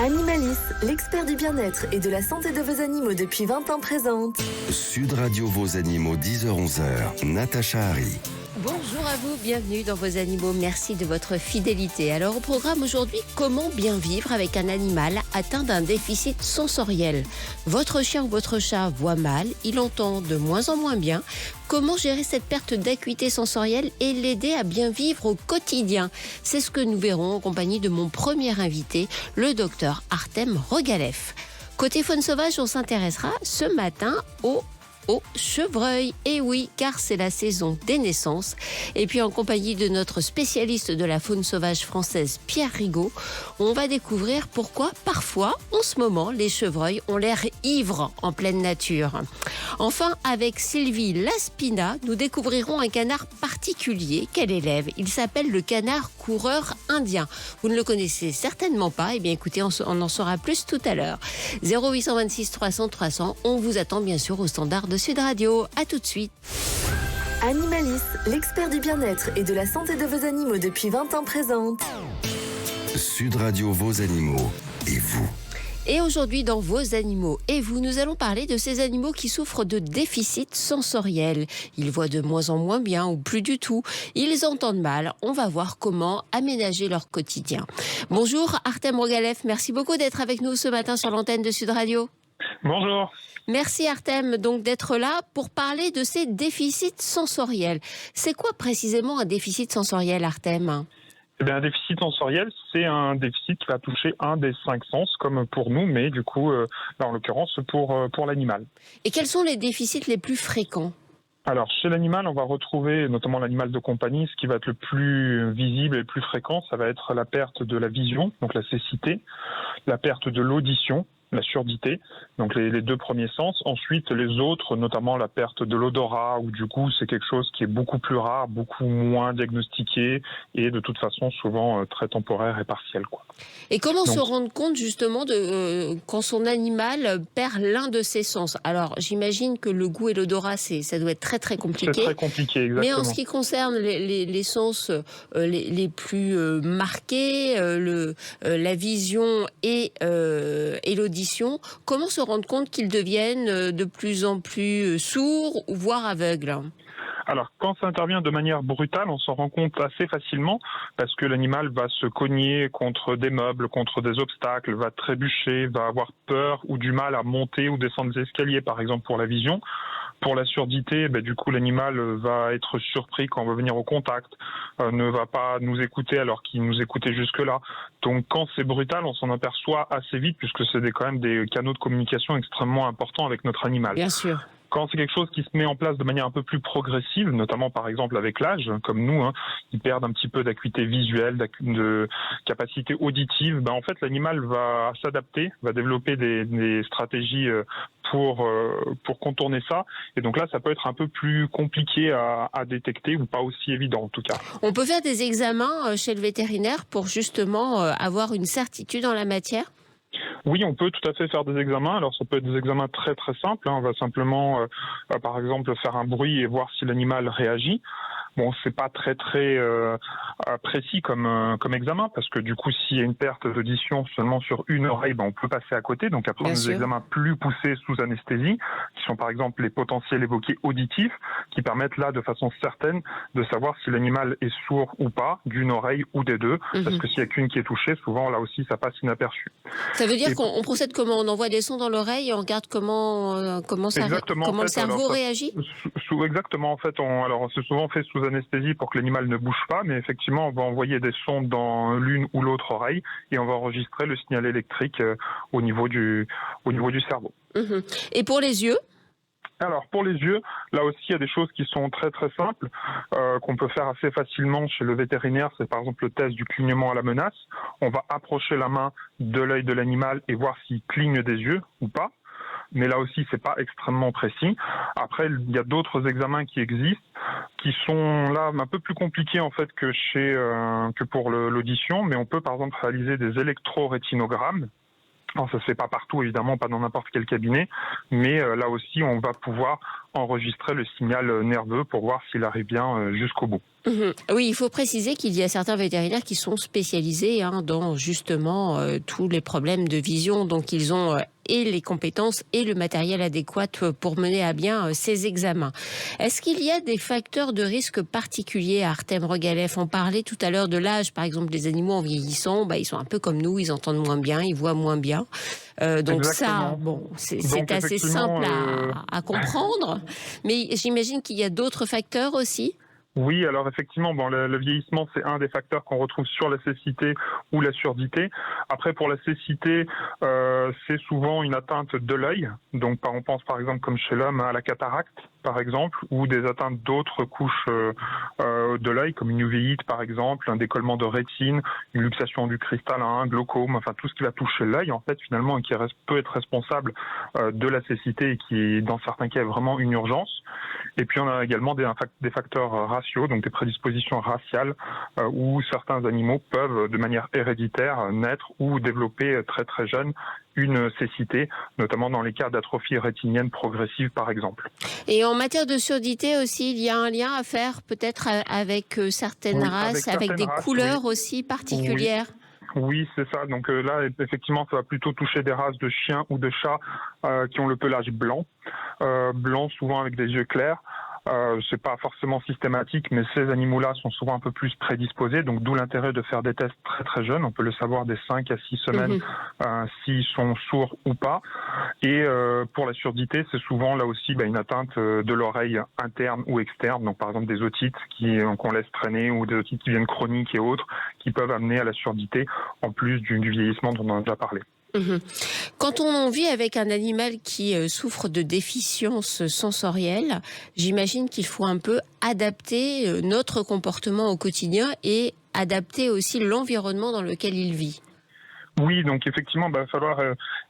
Animalis, l'expert du bien-être et de la santé de vos animaux depuis 20 ans présente Sud Radio Vos Animaux, 10h-11h, Natacha Harry. Bonjour à vous, bienvenue dans Vos Animaux, merci de votre fidélité. Alors au programme aujourd'hui, comment bien vivre avec un animal atteint d'un déficit sensoriel. Votre chien ou votre chat voit mal, il entend de moins en moins bien. Comment gérer cette perte d'acuité sensorielle et l'aider à bien vivre au quotidien? C'est ce que nous verrons en compagnie de mon premier invité, le docteur Artem Rogalev. Côté faune sauvage, on s'intéressera ce matin au chevreuil. Et oui, car c'est la saison des naissances. Et puis en compagnie de notre spécialiste de la faune sauvage française, Pierre Rigaud, on va découvrir pourquoi parfois, en ce moment, les chevreuils ont l'air ivres en pleine nature. Enfin, avec Sylvie Laspina, nous découvrirons un canard particulier qu'elle élève. Il s'appelle le canard coureur indien. Vous ne le connaissez certainement pas. Eh bien écoutez, on en saura plus tout à l'heure. 0826 300 300, on vous attend bien sûr au standard de Sud Radio. À tout de suite. Animalis, l'expert du bien-être et de la santé de vos animaux depuis 20 ans présente Sud Radio Vos Animaux et vous. Et aujourd'hui, dans Vos Animaux et vous, nous allons parler de ces animaux qui souffrent de déficit sensoriel. Ils voient de moins en moins bien ou plus du tout. Ils entendent mal. On va voir comment aménager leur quotidien. Bonjour Artem Rogalev, merci beaucoup d'être avec nous ce matin sur l'antenne de Sud Radio. Bonjour. Merci Artem donc d'être là pour parler de ces déficits sensoriels. C'est quoi précisément un déficit sensoriel, Artem ? Eh bien, un déficit sensoriel, c'est un déficit qui va toucher un des 5 sens, comme pour nous, mais du coup, là, en l'occurrence, pour l'animal. Et quels sont les déficits les plus fréquents ? Alors, chez l'animal, on va retrouver, notamment l'animal de compagnie, ce qui va être le plus visible et le plus fréquent, ça va être la perte de la vision, donc la cécité, la perte de l'audition, la surdité, donc les 2 premiers sens. Ensuite, les autres, notamment la perte de l'odorat ou du goût, c'est quelque chose qui est beaucoup plus rare, beaucoup moins diagnostiqué et de toute façon souvent très temporaire et partiel, quoi. Et comment se rendre compte justement de quand son animal perd l'un de ses sens ? Alors, j'imagine que le goût et l'odorat, ça doit être très très compliqué. C'est très compliqué, exactement. Mais en ce qui concerne les sens les plus marqués, la vision et l'audition, comment se rendre compte qu'ils deviennent de plus en plus sourds, voire aveugles ? Alors, quand ça intervient de manière brutale, on s'en rend compte assez facilement parce que l'animal va se cogner contre des meubles, contre des obstacles, va trébucher, va avoir peur ou du mal à monter ou descendre des escaliers, par exemple pour la vision. Pour la surdité, du coup, l'animal va être surpris quand on va venir au contact, ne va pas nous écouter alors qu'il nous écoutait jusque-là. Donc, quand c'est brutal, on s'en aperçoit assez vite puisque c'est quand même des canaux de communication extrêmement importants avec notre animal. Bien sûr. Quand c'est quelque chose qui se met en place de manière un peu plus progressive, notamment par exemple avec l'âge, comme nous, ils perdent un petit peu d'acuité visuelle, de capacité auditive, en fait l'animal va s'adapter, va développer des stratégies pour contourner ça. Et donc là, ça peut être un peu plus compliqué à détecter ou pas aussi évident en tout cas. On peut faire des examens chez le vétérinaire pour justement avoir une certitude en la matière ? Oui, on peut tout à fait faire des examens. Alors, ça peut être des examens très très simples. On va simplement, par exemple, faire un bruit et voir si l'animal réagit. Bon, c'est pas très très précis comme examen parce que du coup, s'il y a une perte d'audition seulement sur une oreille, on peut passer à côté. Donc après, on a des examens plus poussés sous anesthésie, qui sont par exemple les potentiels évoqués auditifs, qui permettent là, de façon certaine, de savoir si l'animal est sourd ou pas, d'une oreille ou des deux. Parce que s'il y a qu'une qui est touchée, souvent là aussi, ça passe inaperçu. Ça veut dire qu'on procède comment ? On envoie des sons dans l'oreille et on regarde comment le cerveau réagit ? Exactement. En fait, c'est souvent fait sous anesthésie pour que l'animal ne bouge pas, mais effectivement, on va envoyer des sondes dans l'une ou l'autre oreille et on va enregistrer le signal électrique au niveau du cerveau. Et pour les yeux ? Alors, pour les yeux, là aussi, il y a des choses qui sont très très simples, qu'on peut faire assez facilement chez le vétérinaire. C'est par exemple le test du clignement à la menace. On va approcher la main de l'œil de l'animal et voir s'il cligne des yeux ou pas. Mais là aussi, c'est pas extrêmement précis. Après, il y a d'autres examens qui existent, qui sont là un peu plus compliqués en fait que pour l'audition. Mais on peut par exemple réaliser des électrorétinogrammes. Alors, ça se fait pas partout, évidemment, pas dans n'importe quel cabinet, mais là aussi, on va pouvoir enregistrer le signal nerveux pour voir s'il arrive bien jusqu'au bout. Oui, il faut préciser qu'il y a certains vétérinaires qui sont spécialisés dans justement tous les problèmes de vision. Donc, ils ont et les compétences et le matériel adéquat pour mener à bien ces examens. Est-ce qu'il y a des facteurs de risque particuliers, Artem Regalef? On parlait tout à l'heure de l'âge. Par exemple, les animaux en vieillissant, ils sont un peu comme nous, ils entendent moins bien, ils voient moins bien. Donc Exactement. c'est assez simple à comprendre. Mais j'imagine qu'il y a d'autres facteurs aussi. Oui, alors effectivement, le vieillissement, c'est un des facteurs qu'on retrouve sur la cécité ou la surdité. Après, pour la cécité, c'est souvent une atteinte de l'œil. Donc, on pense par exemple, comme chez l'homme, à la cataracte, par exemple, ou des atteintes d'autres couches de l'œil, comme une uvéite, par exemple, un décollement de rétine, une luxation du cristal, un glaucome, enfin tout ce qui va toucher l'œil, en fait, finalement, et qui peut être responsable de la cécité et qui, dans certains cas, est vraiment une urgence. Et puis, on a également des facteurs raciaux, donc des prédispositions raciales, où certains animaux peuvent, de manière héréditaire, naître ou développer très très jeune une cécité, notamment dans les cas d'atrophie rétinienne progressive, par exemple. Et en matière de surdité aussi, il y a un lien à faire peut-être avec certaines races, avec des couleurs aussi particulières. Oui, c'est ça. Donc là, effectivement, ça va plutôt toucher des races de chiens ou de chats qui ont le pelage blanc, blanc souvent avec des yeux clairs. C'est pas forcément systématique, mais ces animaux-là sont souvent un peu plus prédisposés, donc d'où l'intérêt de faire des tests très très jeunes. On peut le savoir dès 5 à 6 semaines s'ils sont sourds ou pas. Et pour la surdité, c'est souvent là aussi une atteinte de l'oreille interne ou externe, donc par exemple des otites qu'on laisse traîner ou des otites qui viennent chroniques et autres, qui peuvent amener à la surdité, en plus du vieillissement dont on a déjà parlé. Quand on vit avec un animal qui souffre de déficience sensorielle, j'imagine qu'il faut un peu adapter notre comportement au quotidien et adapter aussi l'environnement dans lequel il vit. Oui, donc effectivement, il va falloir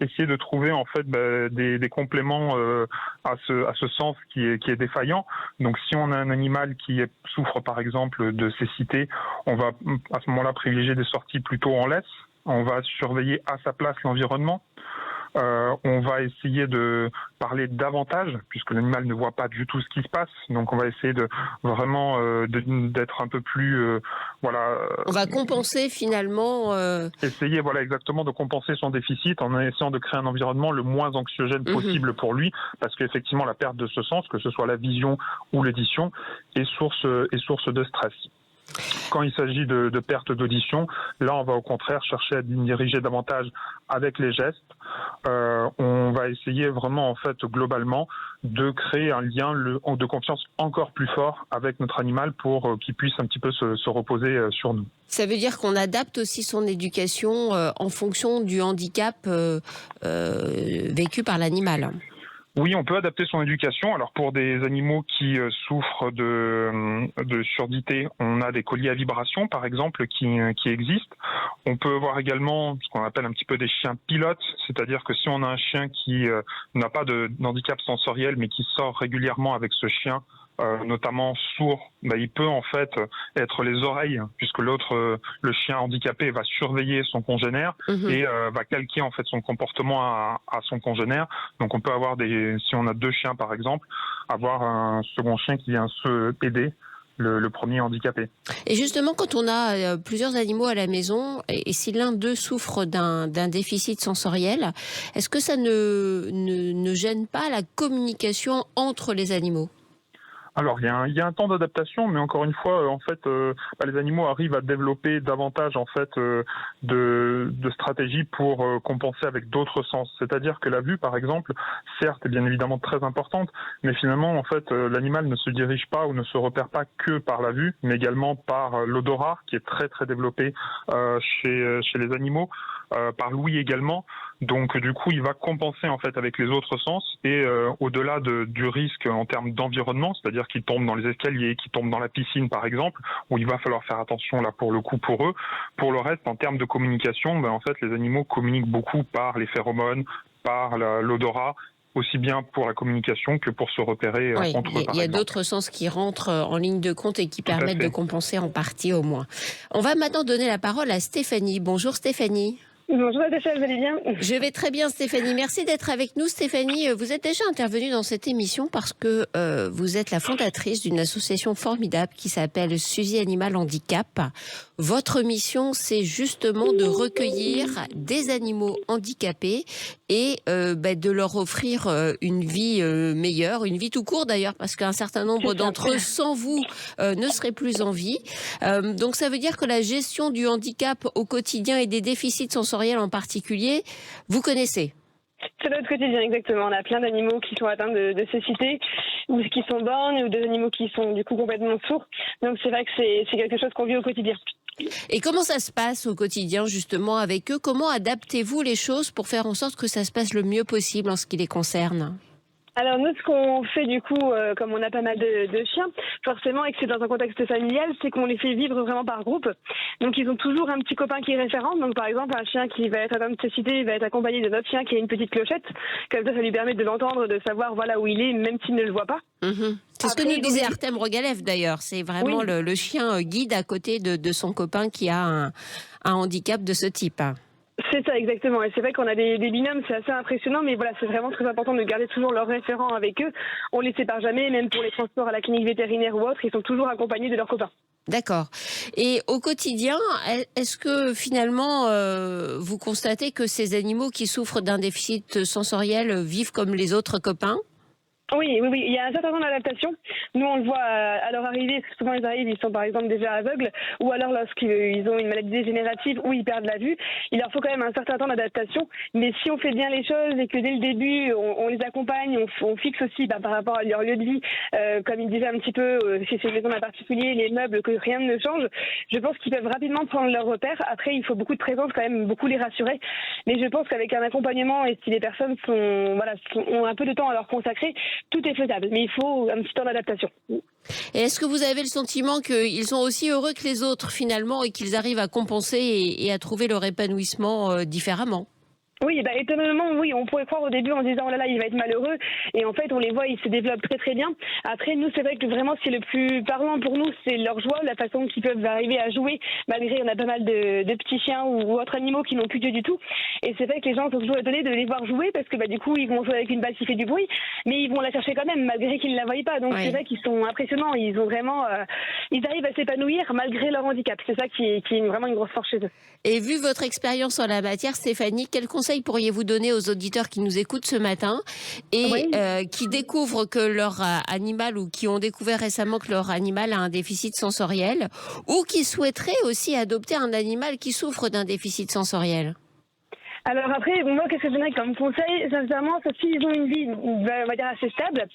essayer de trouver en fait des compléments à ce sens qui est défaillant. Donc si on a un animal qui souffre par exemple de cécité, on va à ce moment-là privilégier des sorties plutôt en laisse. On va surveiller à sa place l'environnement. On va essayer de parler davantage, puisque l'animal ne voit pas du tout ce qui se passe. Donc on va essayer de vraiment d'être un peu plus On va compenser finalement. Essayer exactement de compenser son déficit en essayant de créer un environnement le moins anxiogène possible pour lui, parce qu'effectivement la perte de ce sens, que ce soit la vision ou l'audition, est source de stress. Quand il s'agit de perte d'audition, là on va au contraire chercher à diriger davantage avec les gestes. On va essayer vraiment en fait globalement de créer un lien de confiance encore plus fort avec notre animal pour qu'il puisse un petit peu se reposer sur nous. Ça veut dire qu'on adapte aussi son éducation en fonction du handicap vécu par l'animal. Oui, on peut adapter son éducation. Alors pour des animaux qui souffrent de surdité, on a des colliers à vibration par exemple qui existent. On peut voir également ce qu'on appelle un petit peu des chiens pilotes, c'est-à-dire que si on a un chien qui n'a pas d'handicap sensoriel mais qui sort régulièrement avec ce chien, notamment sourd, il peut en fait être les oreilles, puisque le chien handicapé va surveiller son congénère et va calquer en fait son comportement à son congénère. Donc on peut avoir si on a 2 chiens par exemple, avoir un second chien qui vient se aider le premier handicapé. Et justement, quand on a plusieurs animaux à la maison, et si l'un d'eux souffre d'un déficit sensoriel, est-ce que ça ne gêne pas la communication entre les animaux ? Alors, il y a un temps d'adaptation, mais encore une fois, en fait, les animaux arrivent à développer davantage en fait de stratégies pour compenser avec d'autres sens. C'est-à-dire que la vue, par exemple, certes, est bien évidemment très importante, mais finalement, en fait, l'animal ne se dirige pas ou ne se repère pas que par la vue, mais également par l'odorat, qui est très très développé chez les animaux, par l'ouïe également. Donc du coup, il va compenser en fait avec les autres sens et au-delà du risque en termes d'environnement, c'est-à-dire qu'ils tombent dans les escaliers, qu'ils tombent dans la piscine par exemple, où il va falloir faire attention là pour le coup pour eux. Pour le reste, en termes de communication, en fait, les animaux communiquent beaucoup par les phéromones, par l'odorat, aussi bien pour la communication que pour se repérer entre eux. Il y a d'autres sens qui rentrent en ligne de compte et qui permettent de compenser en partie au moins. On va maintenant donner la parole à Stéphanie. Bonjour Stéphanie. Bonjour Natacha, vous allez bien? Je vais très bien Stéphanie, merci d'être avec nous. Stéphanie, vous êtes déjà intervenue dans cette émission parce que vous êtes la fondatrice d'une association formidable qui s'appelle Suzy Animal Handicap. Votre mission, c'est justement de recueillir des animaux handicapés et de leur offrir une vie meilleure, une vie tout court d'ailleurs, parce qu'un certain nombre d'entre eux, sans vous, ne seraient plus en vie. Donc ça veut dire que la gestion du handicap au quotidien et des déficits sensoriels en particulier, vous connaissez? C'est notre quotidien, exactement. On a plein d'animaux qui sont atteints de cécité ou qui sont borgnes ou des animaux qui sont du coup complètement sourds. Donc c'est vrai que c'est quelque chose qu'on vit au quotidien. Et comment ça se passe au quotidien justement avec eux? Comment adaptez-vous les choses pour faire en sorte que ça se passe le mieux possible en ce qui les concerne? Alors nous, ce qu'on fait du coup, comme on a pas mal de chiens, forcément, et que c'est dans un contexte familial, c'est qu'on les fait vivre vraiment par groupe. Donc ils ont toujours un petit copain qui est référent. Donc par exemple, un chien qui va être atteint de cécité va être accompagné d'un autre chien qui a une petite clochette. Comme ça lui permet de l'entendre, de savoir voilà où il est, même s'il ne le voit pas. C'est ce que nous disait Artem Rogalev d'ailleurs. C'est vraiment le chien guide à côté de son copain qui a un handicap de ce type. C'est ça, exactement. Et c'est vrai qu'on a des binômes, c'est assez impressionnant, mais voilà, c'est vraiment très important de garder toujours leurs référents avec eux. On les sépare jamais, même pour les transports à la clinique vétérinaire ou autre, ils sont toujours accompagnés de leurs copains. D'accord. Et au quotidien, est-ce que finalement, vous constatez que ces animaux qui souffrent d'un déficit sensoriel vivent comme les autres copains ? Oui, il y a un certain temps d'adaptation. Nous, on le voit à leur arrivée, parce que souvent ils arrivent, ils sont par exemple déjà aveugles, ou alors lorsqu'ils ont une maladie dégénérative ou ils perdent la vue, il leur faut quand même un certain temps d'adaptation. Mais si on fait bien les choses et que dès le début, on les accompagne, on fixe aussi par rapport à leur lieu de vie, comme il disait un petit peu, si c'est une maison en particulier, les meubles, que rien ne change, je pense qu'ils peuvent rapidement prendre leur repère. Après, il faut beaucoup de présence quand même, beaucoup les rassurer. Mais je pense qu'avec un accompagnement et si les personnes ont un peu de temps à leur consacrer, tout est faisable, mais il faut un petit temps d'adaptation. Et est-ce que vous avez le sentiment qu'ils sont aussi heureux que les autres finalement et qu'ils arrivent à compenser et à trouver leur épanouissement différemment ? Oui, étonnamment, oui, on pourrait croire au début en disant oh là là, il va être malheureux, et en fait on les voit, ils se développent très très bien. Après nous, c'est vrai que vraiment ce qui est le plus parlant pour nous, c'est leur joie, la façon qu'ils peuvent arriver à jouer, malgré on a pas mal de petits chiens ou autres animaux qui n'ont plus d'yeux du tout. Et c'est vrai que les gens sont toujours étonnés de les voir jouer parce que du coup ils vont jouer avec une balle qui fait du bruit, mais ils vont la chercher quand même malgré qu'ils ne la voient pas. Donc c'est vrai qu'ils sont impressionnants, ils ont vraiment, ils arrivent à s'épanouir malgré leur handicap. C'est ça qui est vraiment une grosse force chez eux. Et vu votre expérience en la matière, Stéphanie, quel conseil pourriez-vous donner aux auditeurs qui nous écoutent ce matin et qui découvrent que leur animal ou qui ont découvert récemment que leur animal a un déficit sensoriel ou qui souhaiteraient aussi adopter un animal qui souffre d'un déficit sensoriel? Alors après, moi, qu'est-ce que je donnerais comme conseil? Sincèrement, s'ils ont une vie, on va dire, assez stable,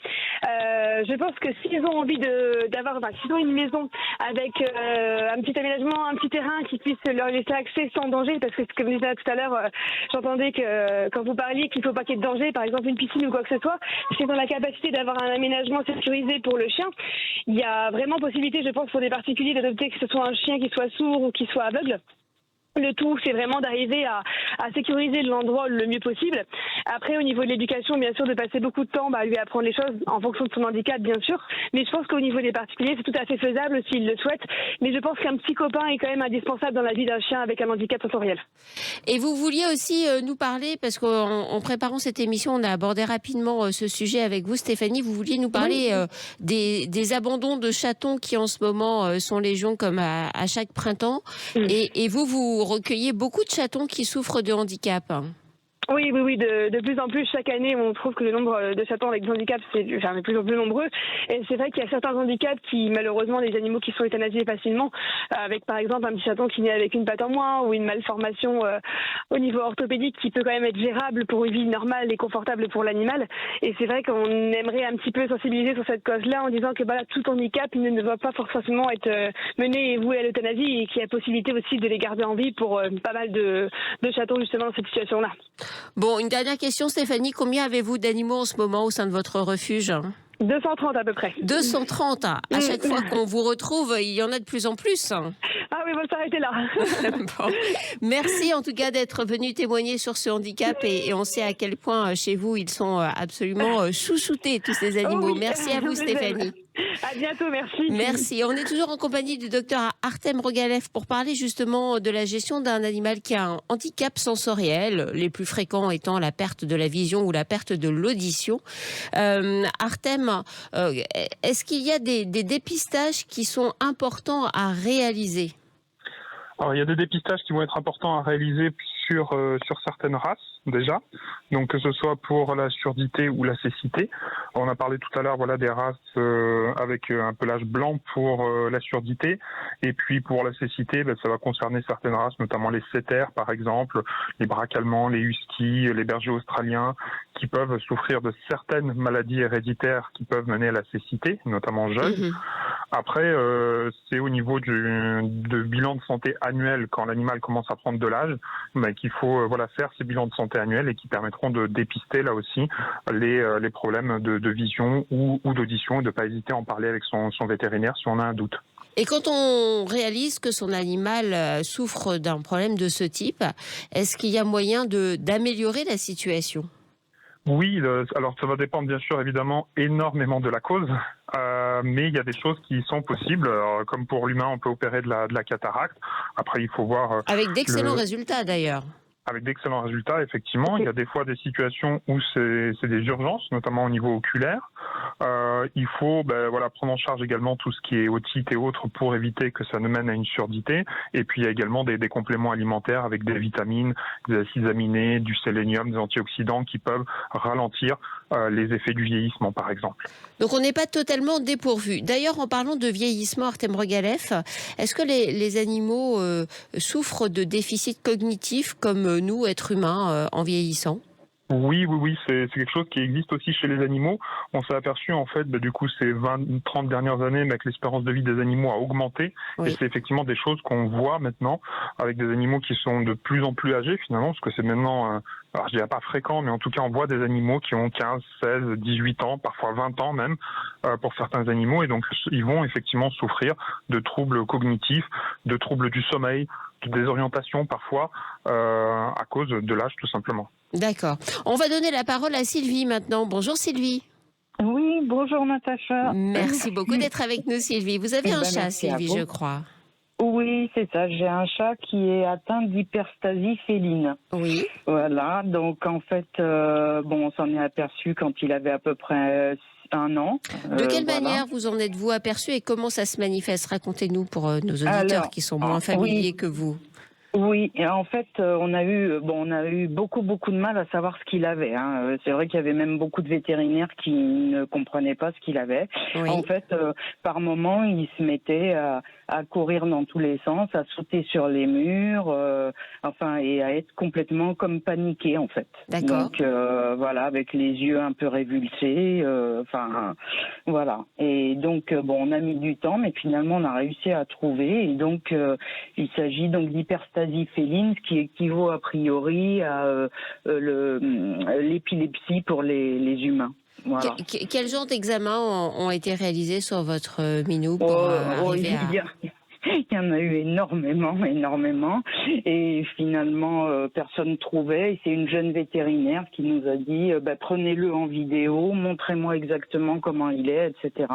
je pense que s'ils ont envie s'ils ont une maison avec un petit aménagement, un petit terrain qui puisse leur laisser accès sans danger, parce que comme je disais tout à l'heure, j'entendais que quand vous parliez qu'il ne faut pas qu'il y ait de danger, par exemple une piscine ou quoi que ce soit, s'ils ont la capacité d'avoir un aménagement sécurisé pour le chien, il y a vraiment possibilité, je pense, pour des particuliers d'adopter que ce soit un chien qui soit sourd ou qui soit aveugle. Le tout, c'est vraiment d'arriver à sécuriser l'endroit le mieux possible. Après, au niveau de l'éducation, bien sûr, de passer beaucoup de temps à lui apprendre les choses en fonction de son handicap, bien sûr. Mais je pense qu'au niveau des particuliers, c'est tout à fait faisable s'ils le souhaitent. Mais je pense qu'un petit copain est quand même indispensable dans la vie d'un chien avec un handicap sensoriel. Et vous vouliez aussi nous parler, parce qu'en préparant cette émission, on a abordé rapidement ce sujet avec vous, Stéphanie. Vous vouliez nous parler des abandons de chatons qui en ce moment sont légion comme à chaque printemps. Et vous recueillez beaucoup de chatons qui souffrent de handicap. Oui, de plus en plus, chaque année, on trouve que le nombre de chatons avec des handicaps, c'est de plus en plus nombreux. Et c'est vrai qu'il y a certains handicaps qui, malheureusement, des animaux qui sont euthanasiés facilement, avec par exemple un petit chaton qui naît avec une patte en moins ou une malformation au niveau orthopédique qui peut quand même être gérable pour une vie normale et confortable pour l'animal. Et c'est vrai qu'on aimerait un petit peu sensibiliser sur cette cause-là en disant que tout handicap ne doit pas forcément être mené et voué à l'euthanasie et qu'il y a possibilité aussi de les garder en vie pour pas mal de chatons justement dans cette situation-là. Bon, une dernière question, Stéphanie. Combien avez-vous d'animaux en ce moment au sein de votre refuge ? 230 à peu près. 230. À chaque fois qu'on vous retrouve, il y en a de plus en plus. Ah oui, bon, s'arrêter là. Bon. Merci en tout cas d'être venu témoigner sur ce handicap et on sait à quel point chez vous ils sont absolument chouchoutés tous ces animaux. Merci à vous, Stéphanie. À bientôt, merci. Merci. On est toujours en compagnie du docteur Artem Rogalev pour parler justement de la gestion d'un animal qui a un handicap sensoriel, les plus fréquents étant la perte de la vision ou la perte de l'audition. Artem, est-ce qu'il y a des dépistages qui sont importants à réaliser ? Alors, il y a des dépistages qui vont être importants à réaliser sur certaines races, déjà. Donc, que ce soit pour la surdité ou la cécité. On a parlé tout à l'heure, voilà, des races avec un pelage blanc pour la surdité. Et puis, pour la cécité, ça va concerner certaines races, notamment les setters, par exemple, les braques allemands, les huskies, les bergers australiens, qui peuvent souffrir de certaines maladies héréditaires qui peuvent mener à la cécité, notamment jeunes. Après, c'est au niveau de bilan de santé annuel, quand l'animal commence à prendre de l'âge, qu'il faut faire ces bilans de santé annuels et qui permettront de dépister là aussi les problèmes de vision ou d'audition et de ne pas hésiter à en parler avec son vétérinaire si on a un doute. Et quand on réalise que son animal souffre d'un problème de ce type, est-ce qu'il y a moyen d'améliorer la situation ? Oui, alors ça va dépendre bien sûr évidemment énormément de la cause, mais il y a des choses qui sont possibles. Alors, comme pour l'humain, on peut opérer de la cataracte. Après, il faut voir... Avec d'excellents résultats d'ailleurs. Avec d'excellents résultats, effectivement. Il y a des fois des situations où c'est des urgences, notamment au niveau oculaire. Il faut prendre en charge également tout ce qui est otite et autres pour éviter que ça ne mène à une surdité. Et puis il y a également des compléments alimentaires avec des vitamines, des acides aminés, du sélénium, des antioxydants qui peuvent ralentir les effets du vieillissement, par exemple. Donc on n'est pas totalement dépourvu. D'ailleurs, en parlant de vieillissement, Artem Rogalev, est-ce que les animaux souffrent de déficits cognitifs comme nous, êtres humains, en vieillissant ? Oui, c'est quelque chose qui existe aussi chez les animaux. On s'est aperçu en fait, du coup, ces 20-30 dernières années, que l'espérance de vie des animaux a augmenté. Oui. Et c'est effectivement des choses qu'on voit maintenant avec des animaux qui sont de plus en plus âgés finalement, parce que c'est maintenant, alors je dirais pas fréquent, mais en tout cas on voit des animaux qui ont 15, 16, 18 ans, parfois 20 ans même, pour certains animaux. Et donc ils vont effectivement souffrir de troubles cognitifs, de troubles du sommeil, de désorientation parfois, à cause de l'âge tout simplement. D'accord. On va donner la parole à Sylvie maintenant. Bonjour Sylvie. Oui, bonjour Natacha. Merci beaucoup d'être avec nous Sylvie. Vous avez un chat Sylvie, je crois. Oui, c'est ça. J'ai un chat qui est atteint d'hyperstasie féline. Oui. Voilà, donc en fait, on s'en est aperçu quand il avait à peu près 1 an. De quelle manière vous en êtes-vous aperçu et comment ça se manifeste ? Racontez-nous pour nos auditeurs qui sont moins familiers que vous. Oui, et en fait, on a eu beaucoup de mal à savoir ce qu'il avait. C'est vrai qu'il y avait même beaucoup de vétérinaires qui ne comprenaient pas ce qu'il avait. Oui. En fait, par moment, il se mettait à courir dans tous les sens, à sauter sur les murs, et à être complètement comme paniqué en fait. D'accord. Donc avec les yeux un peu révulsés, voilà. Et donc on a mis du temps, mais finalement on a réussi à trouver. Et donc il s'agit donc d'hyperstasie féline, ce qui équivaut a priori à l'épilepsie pour les humains. Voilà. Quel genre d'examens ont été réalisés sur votre minou pour arriver à... Il y en a eu énormément. Et finalement, personne ne trouvait. Et c'est une jeune vétérinaire qui nous a dit prenez-le en vidéo, montrez-moi exactement comment il est, etc.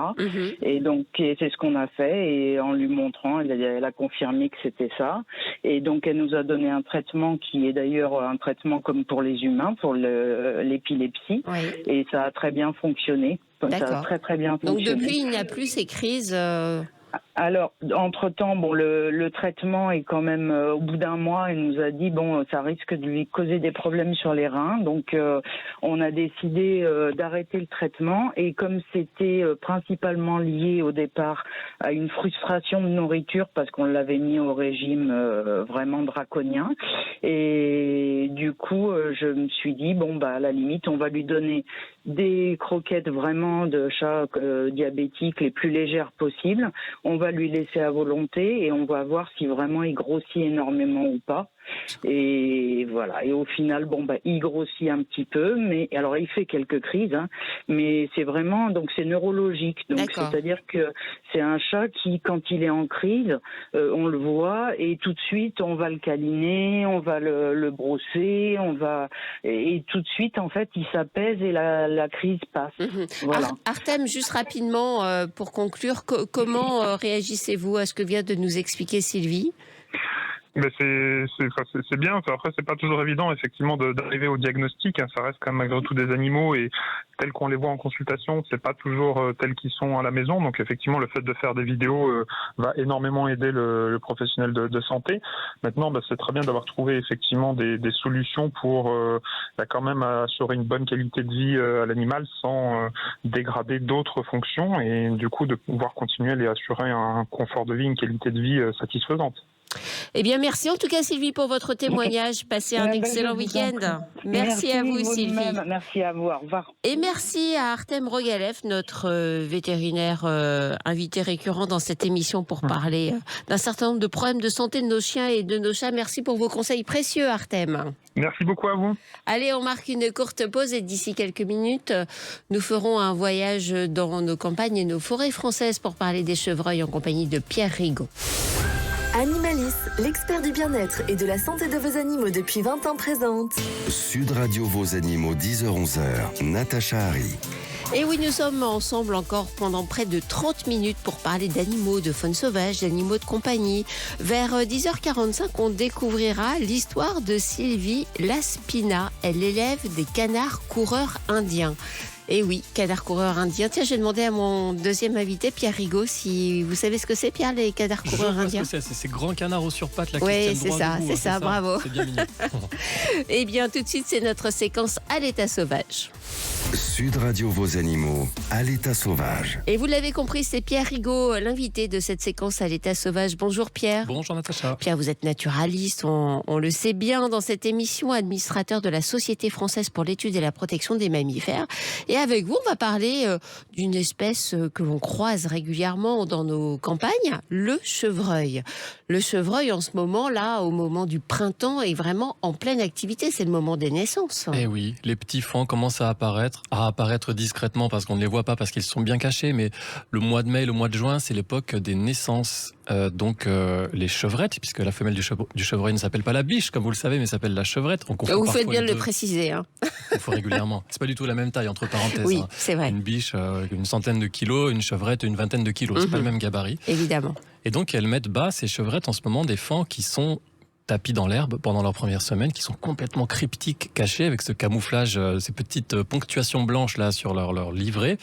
Et donc, c'est ce qu'on a fait. Et en lui montrant, elle a confirmé que c'était ça. Et donc, elle nous a donné un traitement qui est d'ailleurs un traitement comme pour les humains, pour l'épilepsie. Oui. Et ça a très bien fonctionné. D'accord. Ça a très bien fonctionné. Donc, depuis, il n'y a plus ces crises... Alors, entre-temps, le traitement est quand même, au bout d'1 mois, il nous a dit, ça risque de lui causer des problèmes sur les reins. Donc, on a décidé d'arrêter le traitement. Et comme c'était principalement lié au départ à une frustration de nourriture, parce qu'on l'avait mis au régime vraiment draconien. Et du coup, je me suis dit, à la limite, on va lui donner des croquettes vraiment de chat diabétique les plus légères possibles. On va lui laisser à volonté et on va voir si vraiment il grossit énormément ou pas. Et voilà. Et au final, il grossit un petit peu, mais alors il fait quelques crises, hein, mais c'est vraiment c'est neurologique. Donc c'est-à-dire que c'est un chat qui, quand il est en crise, on le voit et tout de suite on va le câliner, on va le brosser, et tout de suite en fait il s'apaise et la crise passe. Voilà. Artem, juste rapidement pour conclure, comment réagissez-vous à ce que vient de nous expliquer Sylvie ? Mais c'est bien. Après, c'est pas toujours évident, effectivement, d'arriver au diagnostic. Ça reste quand même malgré tout des animaux et tels qu'on les voit en consultation, c'est pas toujours tels qu'ils sont à la maison. Donc, effectivement, le fait de faire des vidéos va énormément aider le professionnel de santé. Maintenant, c'est très bien d'avoir trouvé effectivement des solutions pour quand même assurer une bonne qualité de vie à l'animal sans dégrader d'autres fonctions et du coup de pouvoir continuer à lui assurer un confort de vie, une qualité de vie satisfaisante. Eh bien, merci en tout cas Sylvie pour votre témoignage. Passez un excellent week-end. Merci à vous Sylvie. Merci à vous. Au revoir. Et merci à Artem Rogalev, notre vétérinaire invité récurrent dans cette émission pour parler d'un certain nombre de problèmes de santé de nos chiens et de nos chats. Merci pour vos conseils précieux Artem. Merci beaucoup à vous. Allez, on marque une courte pause et d'ici quelques minutes, nous ferons un voyage dans nos campagnes et nos forêts françaises pour parler des chevreuils en compagnie de Pierre Rigaud. Animalis, l'expert du bien-être et de la santé de vos animaux depuis 20 ans présente. Sud Radio Vos Animaux, 10h-11h, Natacha Harry. Et oui, nous sommes ensemble encore pendant près de 30 minutes pour parler d'animaux, de faune sauvage, d'animaux de compagnie. Vers 10h45, on découvrira l'histoire de Sylvie Laspina. Elle élève des canards coureurs indiens. Et oui, canard coureur indien. Tiens, j'ai demandé à mon deuxième invité, Pierre Rigaud, si vous savez ce que c'est, Pierre, les canards coureurs indiens. C'est ces grands canards aux surpattes là. Oui, c'est ça, bravo. C'est bien mignon. Eh bien, tout de suite, c'est notre séquence à l'état sauvage. Sud Radio Vos Animaux, à l'état sauvage. Et vous l'avez compris, c'est Pierre Rigaud, l'invité de cette séquence à l'état sauvage. Bonjour Pierre. Bonjour Natacha. Pierre, vous êtes naturaliste, on le sait bien dans cette émission, administrateur de la Société française pour l'étude et la protection des mammifères. Et avec vous, on va parler d'une espèce que l'on croise régulièrement dans nos campagnes, le chevreuil. Le chevreuil, en ce moment-là, au moment du printemps, est vraiment en pleine activité. C'est le moment des naissances. Eh oui, les petits faons commencent à apparaître discrètement parce qu'on ne les voit pas, parce qu'ils sont bien cachés. Mais le mois de mai et le mois de juin, c'est l'époque des naissances. Donc les chevrettes, puisque la femelle du chevreuil ne s'appelle pas la biche, comme vous le savez, mais s'appelle la chevrette. Vous faites bien de le préciser. Il faut régulièrement. C'est pas du tout la même taille, entre parenthèses. Oui, c'est vrai. Une biche, une centaine de kilos, une chevrette, une vingtaine de kilos. C'est pas le même gabarit. Évidemment. Et donc elles mettent bas, ces chevrettes, en ce moment, des faons qui sont tapis dans l'herbe pendant leur première semaine, qui sont complètement cryptiques, cachés, avec ce camouflage, ces petites ponctuations blanches là sur leur livret,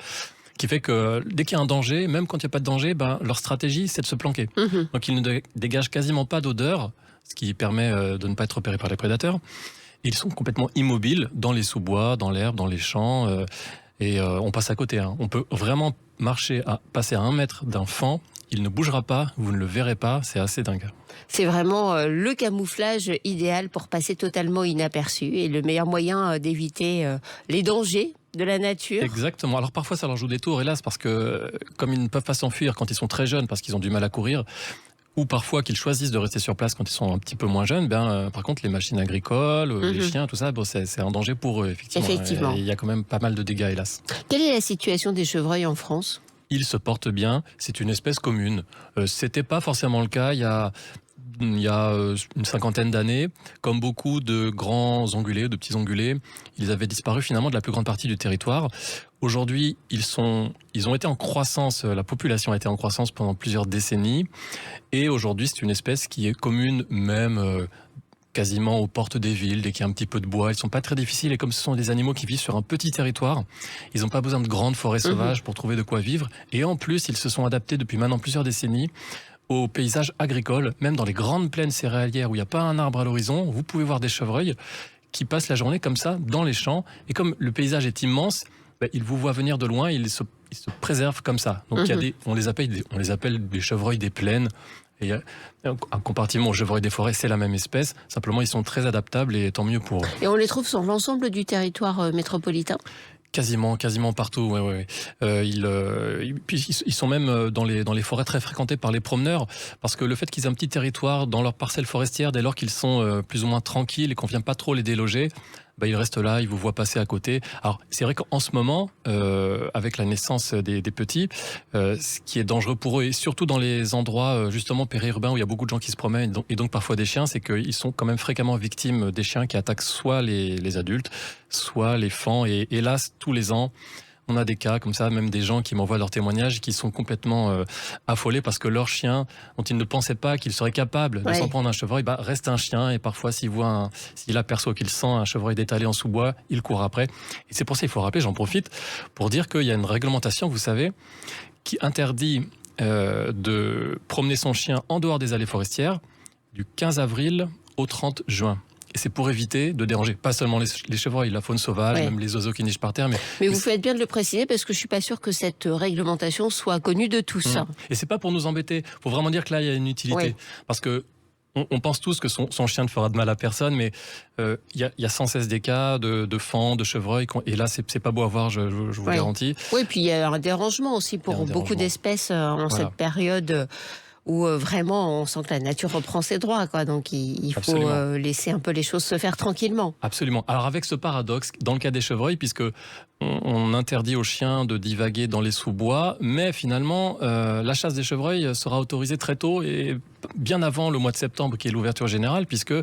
qui fait que dès qu'il y a un danger, même quand il n'y a pas de danger, leur stratégie, c'est de se planquer. Donc ils ne dégagent quasiment pas d'odeur, ce qui permet de ne pas être repérés par les prédateurs. Ils sont complètement immobiles dans les sous-bois, dans l'herbe, dans les champs, et on passe à côté. On peut vraiment passer à 1 mètre d'un faon, il ne bougera pas, vous ne le verrez pas, c'est assez dingue. C'est vraiment le camouflage idéal pour passer totalement inaperçu et le meilleur moyen d'éviter les dangers de la nature. Exactement. Alors parfois ça leur joue des tours, hélas, parce que comme ils ne peuvent pas s'enfuir quand ils sont très jeunes parce qu'ils ont du mal à courir, ou parfois qu'ils choisissent de rester sur place quand ils sont un petit peu moins jeunes, par contre les machines agricoles, les chiens, tout ça, c'est un danger pour eux, effectivement. Et il y a quand même pas mal de dégâts, hélas. Quelle est la situation des chevreuils en France ? Ils se portent bien, c'est une espèce commune. C'était pas forcément le cas il y a une cinquantaine d'années. Comme beaucoup de grands ongulés, de petits ongulés, ils avaient disparu finalement de la plus grande partie du territoire. Aujourd'hui, ils ont été en croissance, la population a été en croissance pendant plusieurs décennies. Et aujourd'hui, c'est une espèce qui est commune même quasiment aux portes des villes, dès qu'il y a un petit peu de bois. Ils sont pas très difficiles et comme ce sont des animaux qui vivent sur un petit territoire, ils n'ont pas besoin de grandes forêts sauvages pour trouver de quoi vivre. Et en plus, ils se sont adaptés depuis maintenant plusieurs décennies au paysage agricole, même dans les grandes plaines céréalières où il n'y a pas un arbre à l'horizon, vous pouvez voir des chevreuils qui passent la journée comme ça dans les champs. Et comme le paysage est immense, ils vous voient venir de loin et ils se préservent comme ça. Donc on les appelle des chevreuils des plaines. Et comparativement aux chevreuils des forêts, c'est la même espèce. Simplement, ils sont très adaptables et tant mieux pour eux. Et on les trouve sur l'ensemble du territoire métropolitain ? Quasiment partout, ouais. Puis ils sont même dans les forêts très fréquentées par les promeneurs, parce que le fait qu'ils aient un petit territoire dans leur parcelle forestière, dès lors qu'ils sont plus ou moins tranquilles et qu'on vient pas trop les déloger, ils restent là, ils vous voient passer à côté. Alors c'est vrai qu'en ce moment, avec la naissance des petits, ce qui est dangereux pour eux, et surtout dans les endroits justement périurbains où il y a beaucoup de gens qui se promènent, et donc parfois des chiens, c'est qu'ils sont quand même fréquemment victimes des chiens qui attaquent soit les adultes, soit les faons. Et hélas, tous les ans, on a des cas comme ça, même des gens qui m'envoient leurs témoignages, qui sont complètement affolés parce que leur chien, dont ils ne pensaient pas qu'il serait capable de s'en prendre un chevreuil, reste un chien, et parfois s'il aperçoit qu'il sent un chevreuil détalé en sous-bois, il court après. Et c'est pour ça qu'il faut rappeler, j'en profite, pour dire qu'il y a une réglementation, vous savez, qui interdit de promener son chien en dehors des allées forestières du 15 avril au 30 juin. Et c'est pour éviter de déranger, pas seulement les chevreuils, la faune sauvage, même les oiseaux qui nichent par terre. Mais vous faites bien de le préciser, parce que je suis pas sûre que cette réglementation soit connue de tous. Et c'est pas pour nous embêter. Faut vraiment dire que là, il y a une utilité. Parce que on pense tous que son chien ne fera de mal à personne, mais il y a sans cesse des cas de faons, de chevreuils, et là, c'est pas beau à voir, je vous garantis. Oui, puis il y a un dérangement aussi pour beaucoup d'espèces en cette période où vraiment on sent que la nature reprend ses droits, quoi. Donc il faut laisser un peu les choses se faire tranquillement. Absolument. Alors avec ce paradoxe, dans le cas des chevreuils, puisque on interdit aux chiens de divaguer dans les sous-bois, mais finalement la chasse des chevreuils sera autorisée très tôt, et bien avant le mois de septembre, qui est l'ouverture générale, puisque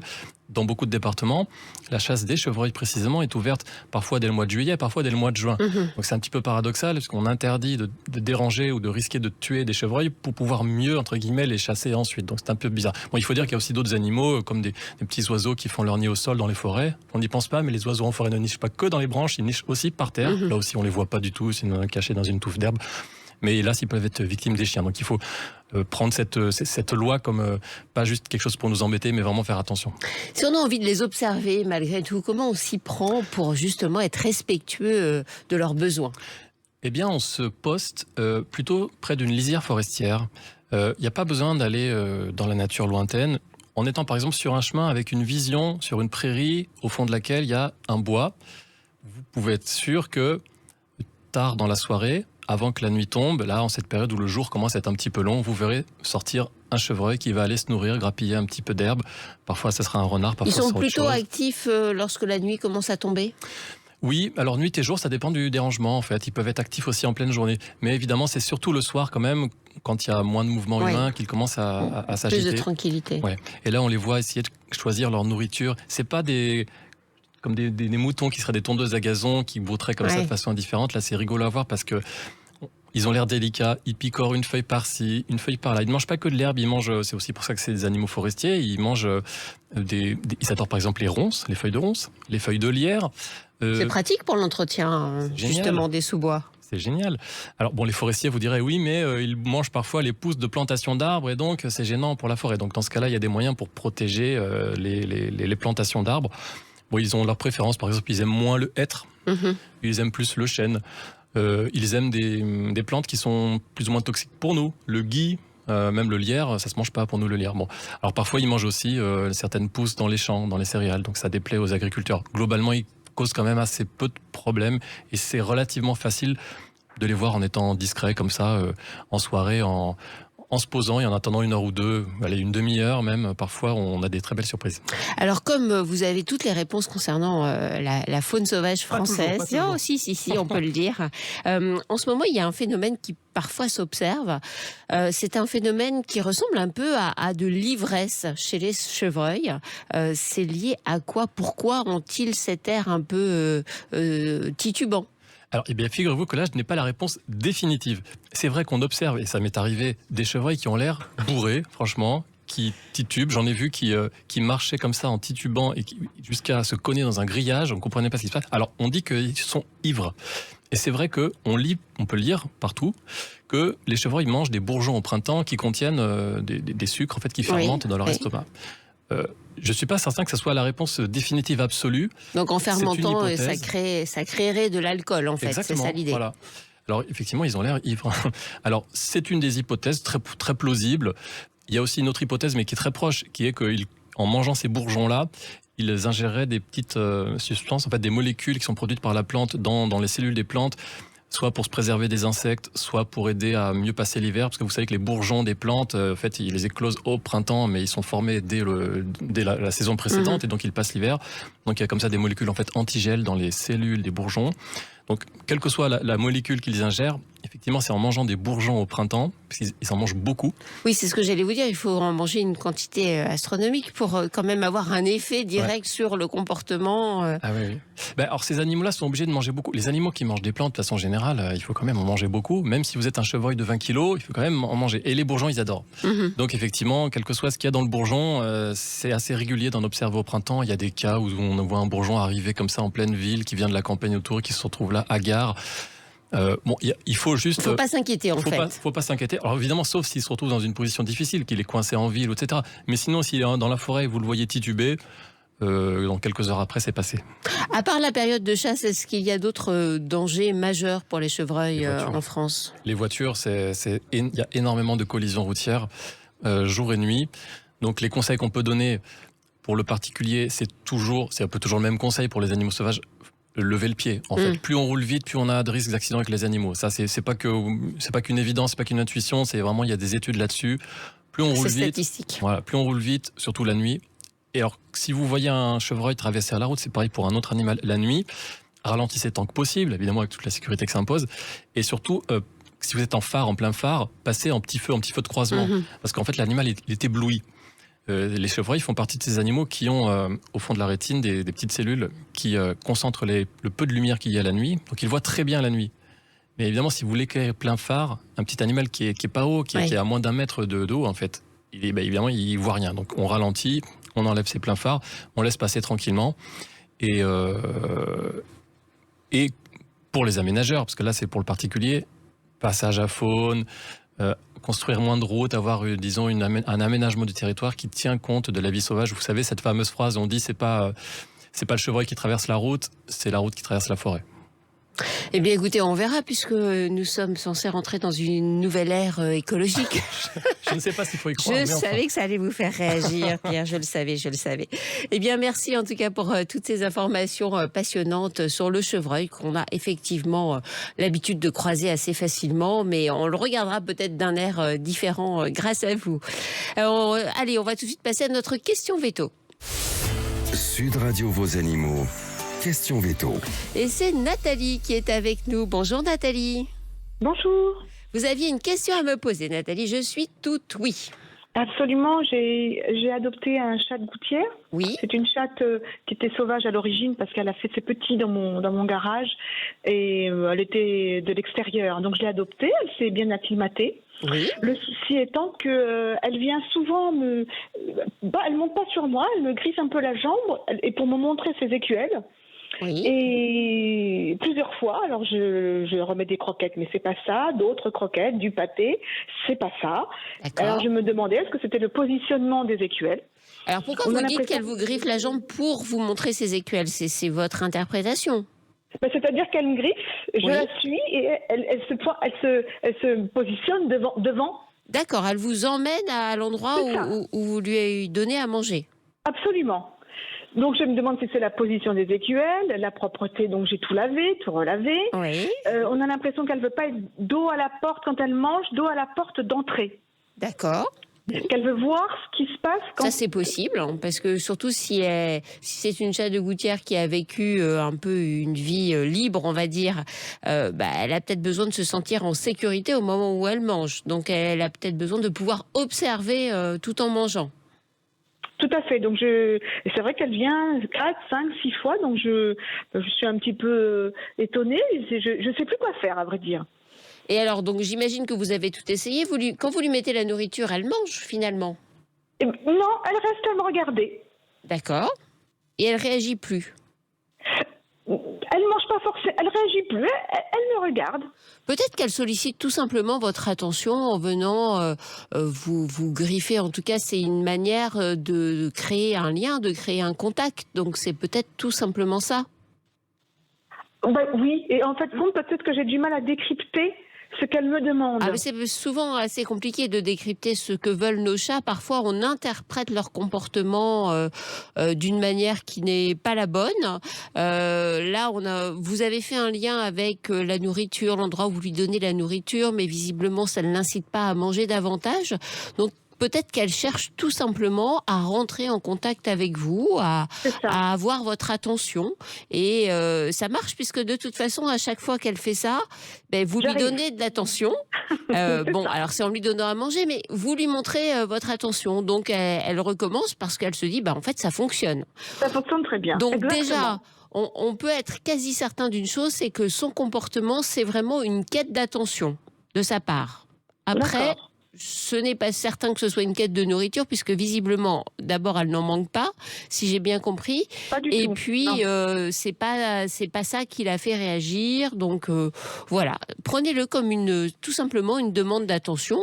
dans beaucoup de départements, la chasse des chevreuils précisément est ouverte parfois dès le mois de juillet, parfois dès le mois de juin. Donc c'est un petit peu paradoxal, parce qu'on interdit de déranger ou de risquer de tuer des chevreuils pour pouvoir mieux, entre guillemets, les chasser ensuite. Donc c'est un peu bizarre. Bon, il faut dire qu'il y a aussi d'autres animaux, comme des petits oiseaux qui font leur nid au sol dans les forêts. On n'y pense pas, mais les oiseaux en forêt ne nichent pas que dans les branches, ils nichent aussi par terre. Là aussi, on les voit pas du tout, c'est cachés dans une touffe d'herbe. Mais là, ils peuvent être victimes des chiens. Donc il faut prendre cette loi comme pas juste quelque chose pour nous embêter, mais vraiment faire attention. Si on a envie de les observer, malgré tout, comment on s'y prend pour justement être respectueux de leurs besoins ? Eh bien, on se poste plutôt près d'une lisière forestière. Il n'y a pas besoin d'aller dans la nature lointaine. En étant par exemple sur un chemin avec une vision sur une prairie au fond de laquelle il y a un bois, vous pouvez être sûr que tard dans la soirée, avant que la nuit tombe, là, en cette période où le jour commence à être un petit peu long, vous verrez sortir un chevreuil qui va aller se nourrir, grappiller un petit peu d'herbe. Parfois, ça sera un renard, parfois Ils sont ça sera autre plutôt chose. actifs lorsque la nuit commence à tomber ? Oui, alors nuit et jour, ça dépend du dérangement en fait. Ils peuvent être actifs aussi en pleine journée. Mais évidemment, c'est surtout le soir quand même, quand il y a moins de mouvements humains, qu'ils commencent à s'agiter. Plus de tranquillité. Ouais. Et là, on les voit essayer de choisir leur nourriture. C'est pas comme des moutons qui seraient des tondeuses à gazon, qui brouteraient comme ça de façon indifférente. Là, c'est rigolo à voir parce que ils ont l'air délicats, ils picorent une feuille par-ci, une feuille par-là. Ils ne mangent pas que de l'herbe, ils mangent, c'est aussi pour ça que c'est des animaux forestiers, ils mangent ils adorent par exemple les ronces, les feuilles de ronces, les feuilles de lierre. C'est pratique pour l'entretien, justement, des sous-bois. C'est génial. Alors bon, les forestiers vous diraient oui, mais ils mangent parfois les pousses de plantations d'arbres, et donc c'est gênant pour la forêt. Donc dans ce cas-là, il y a des moyens pour protéger les plantations d'arbres. Bon, ils ont leur préférence, par exemple, ils aiment moins le hêtre, ils aiment plus le chêne. Ils aiment des plantes qui sont plus ou moins toxiques pour nous. Le gui, même le lierre, ça se mange pas pour nous, le lierre. Bon. Alors parfois, ils mangent aussi certaines pousses dans les champs, dans les céréales. Donc ça déplaît aux agriculteurs. Globalement, ils causent quand même assez peu de problèmes. Et c'est relativement facile de les voir en étant discrets comme ça, en soirée, en se posant et en attendant 1 heure ou 2, allez, une demi-heure même, parfois on a des très belles surprises. Alors comme vous avez toutes les réponses concernant la faune sauvage française, pas toujours. Oh, si, on peut le dire, en ce moment il y a un phénomène qui parfois s'observe, c'est un phénomène qui ressemble un peu à de l'ivresse chez les chevreuils. C'est lié à quoi ? Pourquoi ont-ils cet air un peu titubant ? Alors, eh bien, figurez-vous que là, je n'ai pas la réponse définitive. C'est vrai qu'on observe, et ça m'est arrivé, des chevreuils qui ont l'air bourrés, franchement, qui titubent. J'en ai vu qui marchaient comme ça en titubant et jusqu'à se cogner dans un grillage. On ne comprenait pas ce qui se passe. Alors, on dit qu'ils sont ivres. Et c'est vrai qu'on peut lire partout que les chevreuils mangent des bourgeons au printemps qui contiennent des sucres en fait, qui fermentent dans leur estomac. Je ne suis pas certain que ce soit la réponse définitive absolue. Donc en fermentant, ça créerait de l'alcool, en fait. Exactement, c'est ça l'idée. Voilà. Alors effectivement, ils ont l'air ivres. Alors c'est une des hypothèses très, très plausibles. Il y a aussi une autre hypothèse, mais qui est très proche, qui est qu'en mangeant ces bourgeons-là, ils ingéraient des petites substances, en fait des molécules qui sont produites par la plante dans les cellules des plantes, soit pour se préserver des insectes, soit pour aider à mieux passer l'hiver, parce que vous savez que les bourgeons des plantes, en fait, ils les éclosent au printemps, mais ils sont formés dès la saison précédente, et donc ils passent l'hiver. Donc il y a comme ça des molécules en fait antigel dans les cellules des bourgeons. Donc quelle que soit la molécule qu'ils ingèrent, effectivement c'est en mangeant des bourgeons au printemps, parce qu'ils en mangent beaucoup. Oui, c'est ce que j'allais vous dire, il faut en manger une quantité astronomique pour quand même avoir un effet direct sur le comportement. Ah oui. Ben, alors ces animaux-là sont obligés de manger beaucoup. Les animaux qui mangent des plantes, de façon générale, il faut quand même en manger beaucoup. Même si vous êtes un chevreuil de 20 kilos, il faut quand même en manger. Et les bourgeons, ils adorent. Donc effectivement, quel que soit ce qu'il y a dans le bourgeon, c'est assez régulier d'en observer au printemps. Il y a des cas où on voit un bourgeon arriver comme ça en pleine ville, qui vient de la campagne autour, qui se retrouve là, hagard. Il faut juste... Il ne faut pas s'inquiéter en fait. Faut pas s'inquiéter. Alors évidemment, sauf s'il se retrouve dans une position difficile, qu'il est coincé en ville, etc. Mais sinon, s'il est dans la forêt et vous le voyez tituber, dans quelques heures après, c'est passé. À part la période de chasse, est-ce qu'il y a d'autres dangers majeurs pour les chevreuils en France ? Les voitures, il y a énormément de collisions routières, jour et nuit. Donc les conseils qu'on peut donner pour le particulier, c'est un peu toujours le même conseil pour les animaux sauvages. Lever le pied. En fait, plus on roule vite, plus on a de risques d'accidents avec les animaux. Ça, c'est pas qu'une évidence, c'est pas qu'une intuition. C'est vraiment, il y a des études là-dessus. Plus on roule vite, statistique. Voilà, plus on roule vite, surtout la nuit. Et alors, si vous voyez un chevreuil traverser la route, c'est pareil pour un autre animal la nuit. Ralentissez tant que possible, évidemment avec toute la sécurité que ça impose. Et surtout, si vous êtes en plein phare, passez en petit feu de croisement, parce qu'en fait, l'animal il est ébloui. Les chevreuils font partie de ces animaux qui ont au fond de la rétine des petites cellules qui concentrent le peu de lumière qu'il y a la nuit, donc ils voient très bien la nuit. Mais évidemment, si vous l'éclairez plein phare, un petit animal qui est pas haut, qui est à moins d'1 mètre de haut, en fait, évidemment, il voit rien. Donc on ralentit, on enlève ses pleins phares, on laisse passer tranquillement. Et pour les aménageurs, parce que là c'est pour le particulier, passage à faune, construire moins de routes, avoir, disons, un aménagement du territoire qui tient compte de la vie sauvage. Vous savez, cette fameuse phrase, on dit c'est pas le chevreuil qui traverse la route, c'est la route qui traverse la forêt. Eh bien, écoutez, on verra, puisque nous sommes censés rentrer dans une nouvelle ère écologique. Je ne sais pas s'il faut y croire. Je savais que ça allait vous faire réagir, Pierre, je le savais. Eh bien, merci en tout cas pour toutes ces informations passionnantes sur le chevreuil, qu'on a effectivement l'habitude de croiser assez facilement, mais on le regardera peut-être d'un air différent grâce à vous. Allez, on va tout de suite passer à notre question veto. Sud Radio Vos Animaux. Question veto. Et c'est Nathalie qui est avec nous. Bonjour Nathalie. Bonjour. Vous aviez une question à me poser, Nathalie. Je suis toute oui. Absolument, j'ai adopté un chat de gouttière. Oui. C'est une chatte qui était sauvage à l'origine parce qu'elle a fait ses petits dans mon garage et elle était de l'extérieur. Donc je l'ai adoptée, elle s'est bien acclimatée. Oui. Le souci étant que elle vient souvent elle monte pas sur moi, elle me griffe un peu la jambe et pour me montrer ses écuelles. Oui. Et plusieurs fois, alors je remets des croquettes, mais c'est pas ça, d'autres croquettes, du pâté, c'est pas ça. D'accord. Alors je me demandais, est-ce que c'était le positionnement des écuelles? Alors pourquoi vous dites qu'elle vous griffe la jambe pour vous montrer ses écuelles? C'est votre interprétation? C'est-à-dire qu'elle me griffe, je la suis et elle se positionne devant. D'accord, elle vous emmène à l'endroit où vous lui donnez à manger. Absolument. Donc je me demande si c'est la position des écuelles, la propreté, donc j'ai tout lavé, tout relavé. Oui. On a l'impression qu'elle ne veut pas être dos à la porte quand elle mange, dos à la porte d'entrée. D'accord. Qu'elle veut voir ce qui se passe quand... Ça c'est possible, hein, parce que surtout si c'est une chatte de gouttière qui a vécu un peu une vie libre, on va dire, elle a peut-être besoin de se sentir en sécurité au moment où elle mange. Donc elle a peut-être besoin de pouvoir observer tout en mangeant. Tout à fait. Donc c'est vrai qu'elle vient 4, 5, 6 fois, donc je suis un petit peu étonnée. Je ne sais plus quoi faire, à vrai dire. Et alors, donc j'imagine que vous avez tout essayé. Quand vous lui mettez la nourriture, elle mange finalement? Non, elle reste à me regarder. D'accord. Et elle réagit plus? Elle mange pas forcément, elle réagit plus, elle me regarde. Peut-être qu'elle sollicite tout simplement votre attention en venant vous griffer. En tout cas, c'est une manière de créer un lien, de créer un contact. Donc c'est peut-être tout simplement ça. Oui, et en fait, peut-être que j'ai du mal à décrypter ce qu'elle me demande. Ah, mais c'est souvent assez compliqué de décrypter ce que veulent nos chats. Parfois, on interprète leur comportement d'une manière qui n'est pas la bonne. Là, vous avez fait un lien avec la nourriture, l'endroit où vous lui donnez la nourriture, mais visiblement, ça ne l'incite pas à manger davantage. Donc, peut-être qu'elle cherche tout simplement à rentrer en contact avec vous, à avoir votre attention. Et ça marche puisque de toute façon, à chaque fois qu'elle fait ça, vous lui donnez de l'attention. Alors c'est en lui donnant à manger, mais vous lui montrez votre attention. Donc elle recommence parce qu'elle se dit, en fait, ça fonctionne. Ça fonctionne très bien. Donc Exactement. déjà, on peut être quasi certain d'une chose, c'est que son comportement, c'est vraiment une quête d'attention de sa part. Après... D'accord. Ce n'est pas certain que ce soit une quête de nourriture, puisque visiblement, d'abord, elle n'en manque pas, si j'ai bien compris. Pas du Et tout. puis, c'est pas ça qui l'a fait réagir. Donc, voilà. Prenez-le comme tout simplement une demande d'attention.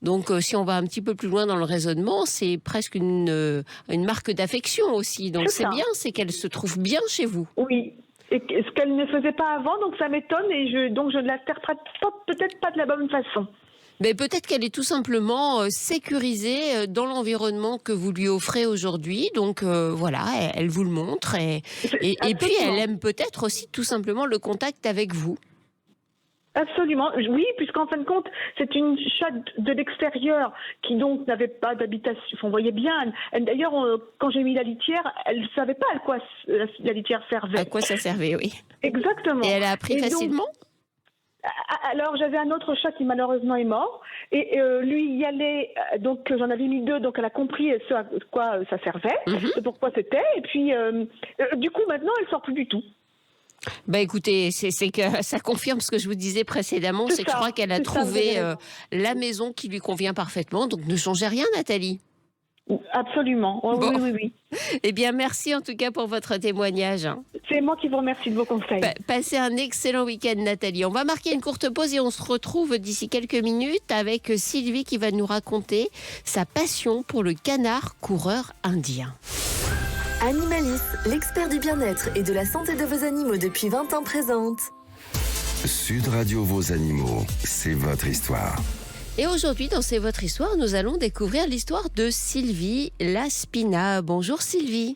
Donc, si on va un petit peu plus loin dans le raisonnement, c'est presque une marque d'affection aussi. Donc, c'est bien, c'est qu'elle se trouve bien chez vous. Oui. Et ce qu'elle ne faisait pas avant, donc ça m'étonne, et donc je ne l'interprète peut-être pas de la bonne façon. Mais peut-être qu'elle est tout simplement sécurisée dans l'environnement que vous lui offrez aujourd'hui. Donc voilà, elle vous le montre. Et puis elle aime peut-être aussi tout simplement le contact avec vous. Absolument, oui, puisqu'en fin de compte, c'est une chatte de l'extérieur qui donc n'avait pas d'habitation. On voyait bien. D'ailleurs, quand j'ai mis la litière, elle ne savait pas à quoi la litière servait. À quoi ça servait, oui. Exactement. Et elle a appris facilement ? Alors, j'avais un autre chat qui malheureusement est mort, et lui y allait, donc j'en avais mis 2, donc elle a compris ce à quoi ça servait, pourquoi c'était, et puis du coup maintenant elle sort plus du tout. Écoutez, c'est que ça confirme ce que je vous disais précédemment, c'est que je crois qu'elle a trouvé la maison qui lui convient parfaitement, donc ne changez rien, Nathalie. Absolument, oui. Eh bien, merci en tout cas pour votre témoignage. C'est moi qui vous remercie de vos conseils. Passez un excellent week-end, Nathalie. On va marquer une courte pause et on se retrouve d'ici quelques minutes avec Sylvie qui va nous raconter sa passion pour le canard coureur indien. Animalis, l'expert du bien-être et de la santé de vos animaux depuis 20 ans présente. Sud Radio Vos Animaux, c'est votre histoire. Et aujourd'hui, dans C'est votre histoire, nous allons découvrir l'histoire de Sylvie Laspina. Bonjour Sylvie.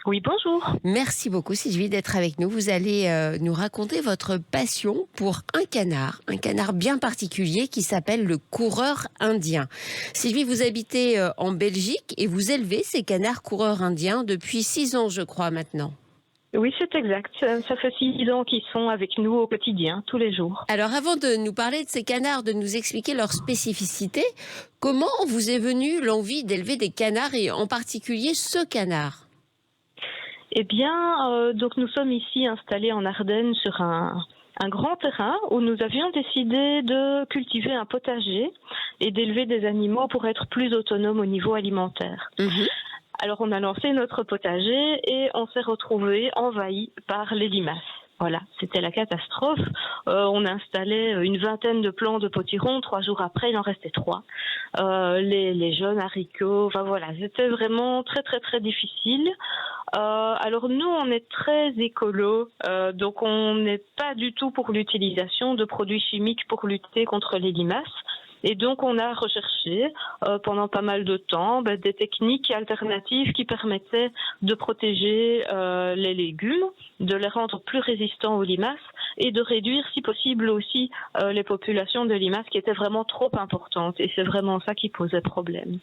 Oui, bonjour. Merci beaucoup Sylvie d'être avec nous. Vous allez nous raconter votre passion pour un canard bien particulier qui s'appelle le coureur indien. Sylvie, vous habitez en Belgique et vous élevez ces canards coureurs indiens depuis 6 ans, je crois, maintenant. Oui, c'est exact. Ça fait 6 ans qu'ils sont avec nous au quotidien, tous les jours. Alors, avant de nous parler de ces canards, de nous expliquer leurs spécificités, comment vous est venue l'envie d'élever des canards et en particulier ce canard ? Eh bien, donc nous sommes ici installés en Ardennes sur un grand terrain où nous avions décidé de cultiver un potager et d'élever des animaux pour être plus autonomes au niveau alimentaire. Alors on a lancé notre potager et on s'est retrouvé envahi par les limaces. Voilà, c'était la catastrophe. On a installé une vingtaine de plants de potiron. 3 jours après, il en restait 3. Les jeunes haricots, enfin voilà, c'était vraiment très très très difficile. Alors nous, on est très écolo, donc on n'est pas du tout pour l'utilisation de produits chimiques pour lutter contre les limaces. Et donc, on a recherché pendant pas mal de temps des techniques alternatives qui permettaient de protéger les légumes, de les rendre plus résistants aux limaces et de réduire, si possible aussi, les populations de limaces qui étaient vraiment trop importantes. Et c'est vraiment ça qui posait problème.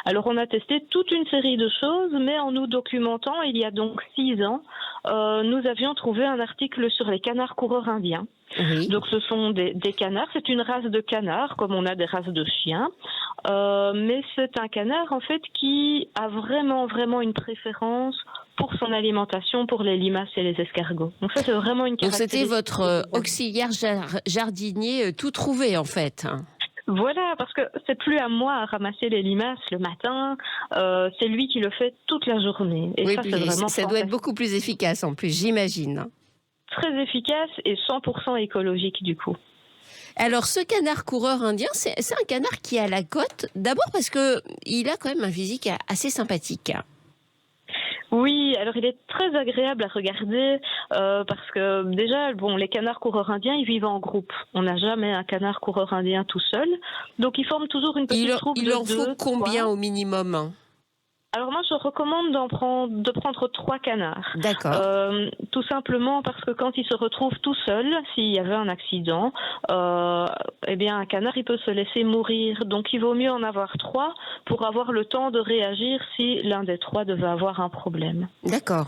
Alors, on a testé toute une série de choses, mais en nous documentant, il y a donc 6 ans, nous avions trouvé un article sur les canards coureurs indiens. Oui. Donc ce sont des canards, c'est une race de canards comme on a des races de chiens, mais c'est un canard en fait qui a vraiment une préférence pour son alimentation, pour les limaces et les escargots. Donc ça c'est vraiment une caractéristique. Donc c'était votre auxiliaire jardinier tout trouvé en fait. Voilà, parce que c'est plus à moi à ramasser les limaces le matin, c'est lui qui le fait toute la journée. Et oui, ça, c'est vraiment ça doit être beaucoup plus efficace en plus, j'imagine. Très efficace et 100% écologique du coup. Alors ce canard coureur indien, c'est un canard qui a la cote, d'abord parce qu'il a quand même un physique assez sympathique. Oui, alors il est très agréable à regarder parce que déjà, les canards coureurs indiens, ils vivent en groupe. On n'a jamais un canard coureur indien tout seul. Donc ils forment toujours une petite troupe Il de en faut 2, combien 3. au minimum, hein? Alors moi, je recommande de prendre 3 canards. D'accord. Tout simplement parce que quand ils se retrouvent tout seuls, s'il y avait un accident, un canard, il peut se laisser mourir. Donc il vaut mieux en avoir 3 pour avoir le temps de réagir si l'un des 3 devait avoir un problème. D'accord.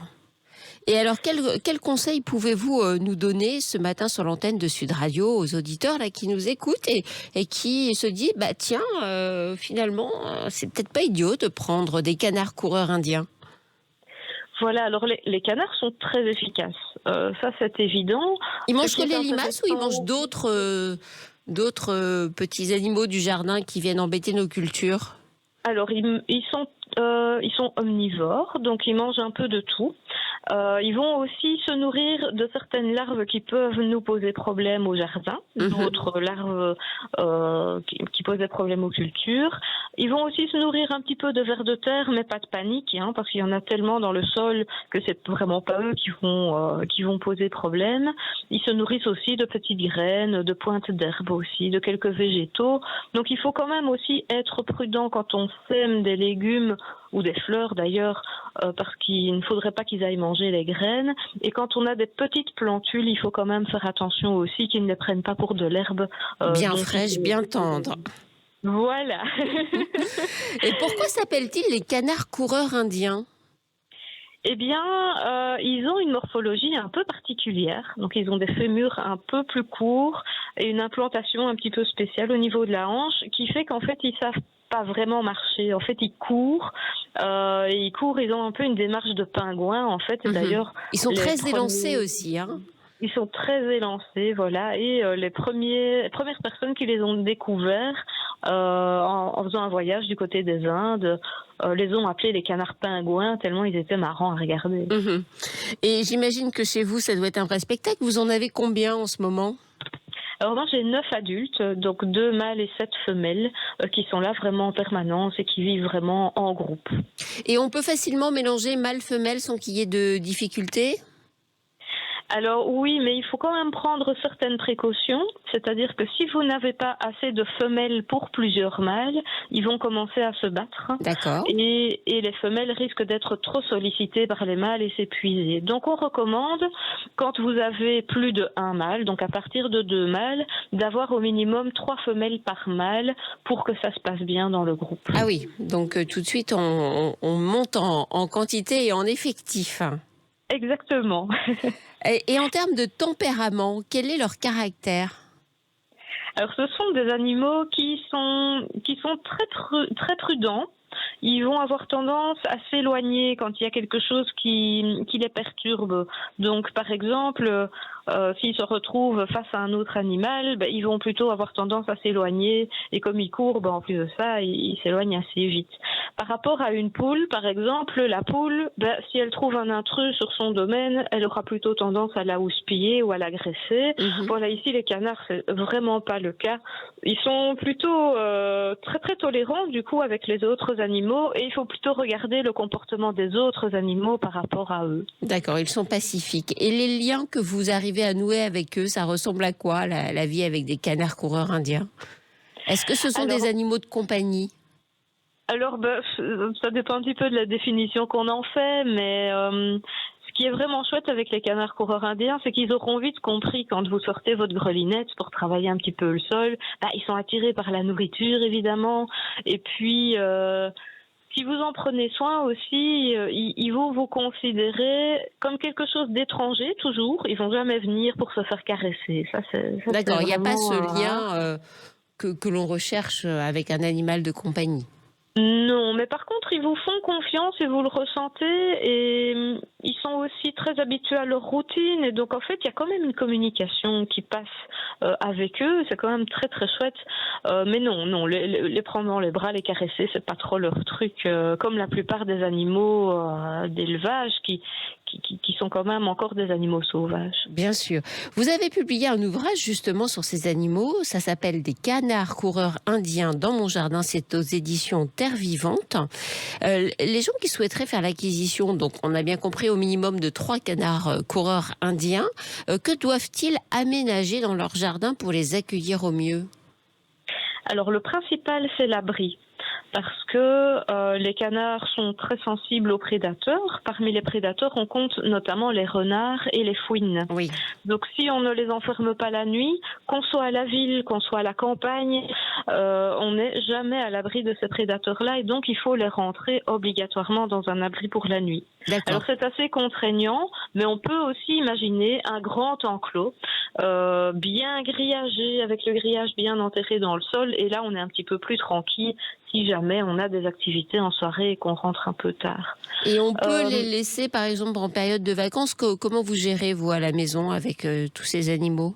Et alors, quel conseil pouvez-vous nous donner ce matin sur l'antenne de Sud Radio aux auditeurs là, qui nous écoutent et qui se disent, tiens, finalement, c'est peut-être pas idiot de prendre des canards coureurs indiens. Voilà, alors les canards sont très efficaces. Ça, c'est évident. Ils mangent que les limaces ou ils mangent d'autres petits animaux du jardin qui viennent embêter nos cultures? Alors, ils sont omnivores, donc ils mangent un peu de tout. Ils vont aussi se nourrir de certaines larves qui peuvent nous poser problème au jardin, d'autres larves qui posent des problèmes aux cultures. Ils vont aussi se nourrir un petit peu de vers de terre, mais pas de panique, parce qu'il y en a tellement dans le sol que c'est vraiment pas eux qui vont poser problème. Ils se nourrissent aussi de petites graines, de pointes d'herbe aussi, de quelques végétaux. Donc il faut quand même aussi être prudent quand on sème des légumes ou des fleurs d'ailleurs, parce qu'il ne faudrait pas qu'ils aillent manger les graines. Et quand on a des petites plantules, il faut quand même faire attention aussi qu'ils ne les prennent pas pour de l'herbe. Bien fraîche, bien tendre. Voilà. Et pourquoi s'appellent-ils les canards coureurs indiens ? Eh bien, ils ont une morphologie un peu particulière. Donc, ils ont des fémurs un peu plus courts et une implantation un petit peu spéciale au niveau de la hanche qui fait qu'en fait, ils savent pas vraiment marcher. En fait, ils courent, ils ont un peu une démarche de pingouin, en fait. Et d'ailleurs, ils sont très élancés aussi, hein. Ils sont très élancés, voilà. Et les premières personnes qui les ont découverts en faisant un voyage du côté des Indes, les ont appelés les canards pingouins tellement ils étaient marrants à regarder. Et j'imagine que chez vous, ça doit être un vrai spectacle. Vous en avez combien en ce moment ? Alors moi j'ai 9 adultes, donc 2 mâles et 7 femelles qui sont là vraiment en permanence et qui vivent vraiment en groupe. Et on peut facilement mélanger mâle-femelle sans qu'il y ait de difficultés ? Alors oui, mais il faut quand même prendre certaines précautions, c'est-à-dire que si vous n'avez pas assez de femelles pour plusieurs mâles, ils vont commencer à se battre. D'accord. Et les femelles risquent d'être trop sollicitées par les mâles et s'épuiser. Donc on recommande, quand vous avez plus de 1 mâle, donc à partir de 2 mâles, d'avoir au minimum 3 femelles par mâle pour que ça se passe bien dans le groupe. Ah oui, donc tout de suite on monte en quantité et en effectif. Exactement. Et en termes de tempérament, quel est leur caractère ? Alors, ce sont des animaux qui sont très prudents. Ils vont avoir tendance à s'éloigner quand il y a quelque chose qui les perturbe. Donc, par exemple, s'ils se retrouvent face à un autre animal, ils vont plutôt avoir tendance à s'éloigner. Et comme ils courent, en plus de ça, ils s'éloignent assez vite. Par rapport à une poule, par exemple, la poule, si elle trouve un intrus sur son domaine, elle aura plutôt tendance à la houspiller ou à l'agresser. Voilà, ici, les canards, c'est vraiment pas le cas. Ils sont plutôt très très tolérants, du coup, avec les autres animaux, et il faut plutôt regarder le comportement des autres animaux par rapport à eux. D'accord, ils sont pacifiques. Et les liens que vous arrivez à nouer avec eux, ça ressemble à quoi, la vie avec des canards coureurs indiens ? Est-ce que ce sont des animaux de compagnie ? Alors, ça dépend un petit peu de la définition qu'on en fait, mais ce qui est vraiment chouette avec les canards coureurs indiens, c'est qu'ils auront vite compris quand vous sortez votre grelinette pour travailler un petit peu le sol, ils sont attirés par la nourriture évidemment, et puis si vous en prenez soin aussi, ils vont vous considérer comme quelque chose d'étranger toujours, ils vont jamais venir pour se faire caresser. Ça, d'accord, il n'y a pas ce vraiment, lien que l'on recherche avec un animal de compagnie. Non, mais par contre, ils vous font confiance et vous le ressentez et ils sont aussi très habitués à leur routine et donc en fait, il y a quand même une communication qui passe avec eux, c'est quand même très très chouette. Mais non, les prendre dans les bras, les caresser, c'est pas trop leur truc, comme la plupart des animaux d'élevage qui qui sont quand même encore des animaux sauvages. Bien sûr. Vous avez publié un ouvrage justement sur ces animaux. Ça s'appelle Des canards coureurs indiens dans mon jardin. C'est aux éditions Terre Vivante. Les gens qui souhaiteraient faire l'acquisition, donc on a bien compris au minimum de 3 canards coureurs indiens, que doivent-ils aménager dans leur jardin pour les accueillir au mieux? Alors le principal, c'est l'abri. Parce que les canards sont très sensibles aux prédateurs. Parmi les prédateurs, on compte notamment les renards et les fouines. Oui. Donc si on ne les enferme pas la nuit, qu'on soit à la ville, qu'on soit à la campagne, on n'est jamais à l'abri de ces prédateurs-là et donc il faut les rentrer obligatoirement dans un abri pour la nuit. D'accord. Alors c'est assez contraignant, mais on peut aussi imaginer un grand enclos, bien grillagé, avec le grillage bien enterré dans le sol, et là on est un petit peu plus tranquille si jamais on a des activités en soirée et qu'on rentre un peu tard. Et on peut les laisser, par exemple, en période de vacances. Comment vous gérez, vous, à la maison, avec tous ces animaux?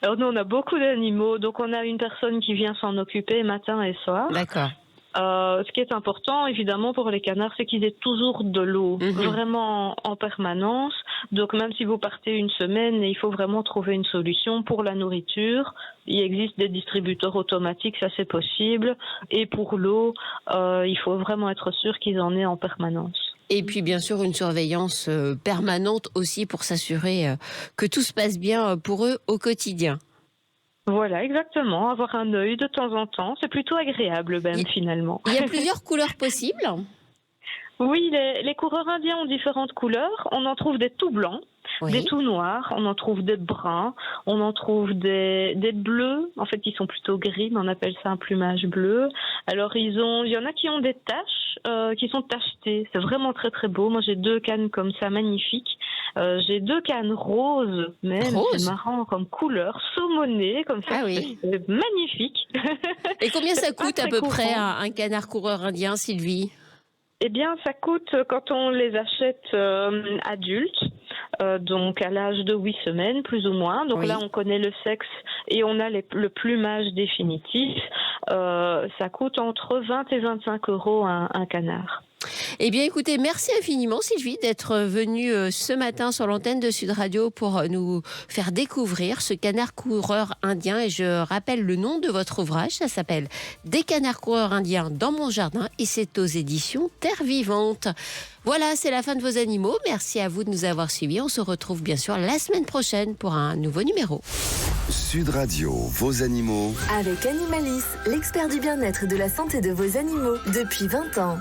Alors nous, on a beaucoup d'animaux, donc on a une personne qui vient s'en occuper matin et soir. D'accord. Ce qui est important, évidemment, pour les canards, c'est qu'ils aient toujours de l'eau, vraiment en permanence. Donc, même si vous partez une semaine, il faut vraiment trouver une solution pour la nourriture. Il existe des distributeurs automatiques, ça c'est possible. Et pour l'eau, il faut vraiment être sûr qu'ils en aient en permanence. Et puis, bien sûr, une surveillance permanente aussi pour s'assurer que tout se passe bien pour eux au quotidien. Voilà, exactement. Avoir un œil de temps en temps, c'est plutôt agréable même finalement. Il y a plusieurs couleurs possibles? Oui, les coureurs indiens ont différentes couleurs. On en trouve des tout blancs, des tout noirs, on en trouve des bruns, on en trouve des bleus. En fait, ils sont plutôt gris, mais on appelle ça un plumage bleu. Alors, il y en a qui ont des taches qui sont tachetées. C'est vraiment très très beau. Moi, j'ai 2 cannes comme ça, magnifiques. J'ai 2 cannes roses, même. C'est marrant comme couleur, saumonée, comme ça. Ah oui. C'est magnifique. Et combien ça coûte à peu près un canard coureur indien, Sylvie? Eh bien, ça coûte quand on les achète adultes, donc à l'âge de 8 semaines, plus ou moins. Donc là, on connaît le sexe et on a le plumage définitif. Ça coûte entre 20 et 25 € un canard. Eh bien, écoutez, merci infiniment, Sylvie, d'être venue ce matin sur l'antenne de Sud Radio pour nous faire découvrir ce canard coureur indien. Et je rappelle le nom de votre ouvrage, ça s'appelle « Des canards coureurs indiens dans mon jardin » et c'est aux éditions Terre Vivante. Voilà, c'est la fin de vos animaux. Merci à vous de nous avoir suivis. On se retrouve bien sûr la semaine prochaine pour un nouveau numéro. Sud Radio, vos animaux. Avec Animalis, l'expert du bien-être et de la santé de vos animaux depuis 20 ans.